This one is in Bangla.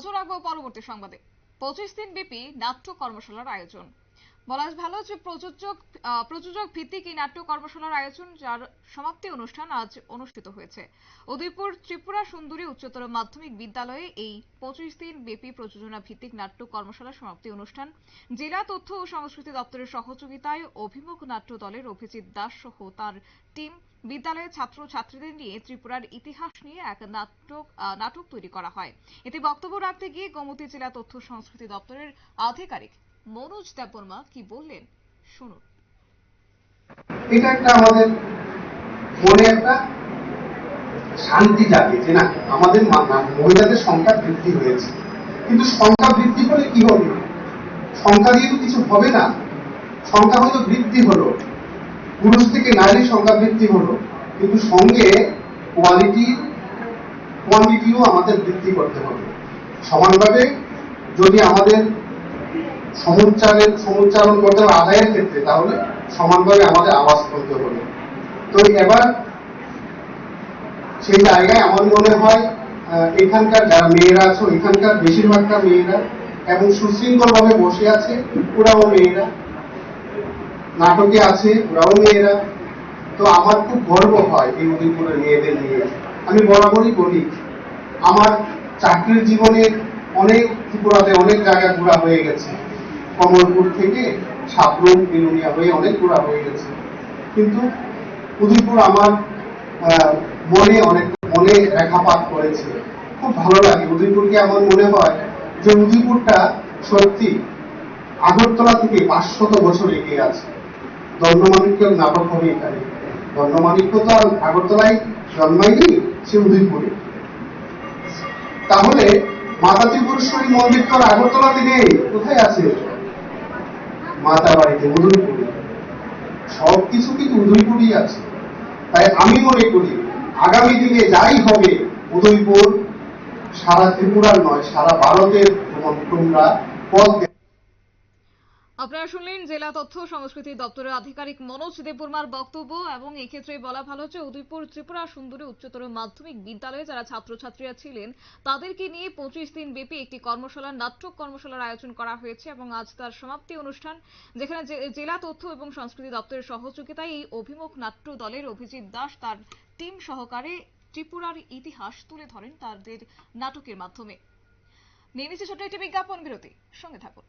নজর রাখবো পরবর্তী সংবাদে। 25 দিন ব্যাপী নাট্য কর্মশালার আয়োজন। বলা ভালো যে প্রযোজক ভিত্তিক এই নাট্য কর্মশালার আয়োজন, যার সমাপ্তি অনুষ্ঠান আজ অনুষ্ঠিত হয়েছে উদয়পুর ত্রিপুরা সুন্দরী উচ্চতর মাধ্যমিক বিদ্যালয়ে। এই 25 দিন ব্যাপী প্রযোজনা ভিত্তিক নাট্য কর্মশালার সমাপ্তি অনুষ্ঠান জেলা তথ্য ও সংস্কৃতি দপ্তরের সহযোগিতায় অভিমুখ নাট্য দলের অভিজিৎ দাস সহ তার টিম বিদ্যালয়ের ছাত্র ছাত্রীদের নিয়ে ত্রিপুরার ইতিহাস নিয়ে এক নাটক তৈরি করা হয়। এতে বক্তব্য রাখতে গিয়ে গোমতী জেলা তথ্য সংস্কৃতি দপ্তরের আধিকারিক মনোজ দেববর্মা কি বললেন শুনুন। এটা একটা আমাদের মনে একটা শান্তি জাগে যে না আমাদের মহিলাদের সংখ্যা বৃদ্ধি হয়েছে, কিন্তু সংখ্যা বৃদ্ধি করে কি হবে? সংখ্যা দিয়ে তো কিছু হবে না। সংখ্যা হয়তো বৃদ্ধি হলো, পুরুষ থেকে নারীর সংখ্যা বৃদ্ধি হলো, কিন্তু সঙ্গে কোয়ান্টিটিও আমাদের বৃদ্ধি করতে হবে। সমানভাবে যদি আমাদের সমুচ্চারণ করতে হবে আদায়ের ক্ষেত্রে, তাহলে সমানভাবে আমাদের আওয়াজ করতে হবে। তো এবার সেই জায়গায় আমার মনে হয় এখানকার যারা মেয়েরা আছে, এখানকার বেশিরভাগটা মেয়েরা এবং সুশৃঙ্খল ভাবে বসে আছে, ওরাও মেয়েরা, নাটকে আছে ওরাও মেয়েরা। তো আমার খুব গর্ব হয় এই উদয়পুরের মেয়েদের নিয়ে। আমি বরাবরই বলি, আমার চাকরির জীবনে অনেক ত্রিপুরাতে অনেক জায়গায় ঘোরা হয়ে গেছে, কমলপুর থেকে সাবরুম বিলুনিয়া হয়ে অনেক ঘোরা হয়ে গেছে, কিন্তু উদয়পুর আমার মনে রেখাপাত করেছে। খুব ভালো লাগে উদয়পুরকে। আমার মনে হয় যে উদয়পুরটা সত্যি আগরতলা থেকে 500 বছর এগিয়ে আছে। দণ্ডমাণিক্যের নাটক হবে এখানে। দণ্ডমাণিক্য তো আগরতলায় জন্মায়নি, সে উদয়পুরে। তাহলে মাতা ত্রিপুরেশ্বরী মন্দির তো আগরতলাতে নেই, কোথায় আছে? মাতা বাড়িতে, উদয়পুরে। সবকিছু কিন্তু উদয়পুরই আছে। তাই আমি মনে করি আগামী দিনে যাই হবে, উদয়পুর সারা ত্রিপুরার নয়, সারা ভারতের তোমরা পথ। আপনারা শুনলেন জেলা তথ্য সংস্কৃতি দপ্তরের আধিকারিক মনোজ দেববর্মার বক্তব্য। এবং এক্ষেত্রে বলা ভালো যে উদয়পুর ত্রিপুরা সুন্দরী উচ্চতর মাধ্যমিক বিদ্যালয়ে যারা ছাত্রছাত্রীরা ছিলেন তাদেরকে নিয়ে 25 দিন ব্যাপী একটি নাট্য কর্মশালার আয়োজন করা হয়েছে এবং আজ তার সমাপ্তি অনুষ্ঠান, যেখানে জেলা তথ্য এবং সংস্কৃতি দপ্তরের সহযোগিতায় এই অভিমুখ নাট্য দলের অভিজিৎ দাস তার টিম সহকারে ত্রিপুরার ইতিহাস তুলে ধরেন তাদের নাটকের মাধ্যমে। নিয়ে নিচ্ছে ছোট্ট একটি বিজ্ঞাপন বিরতি, সঙ্গে থাকুন।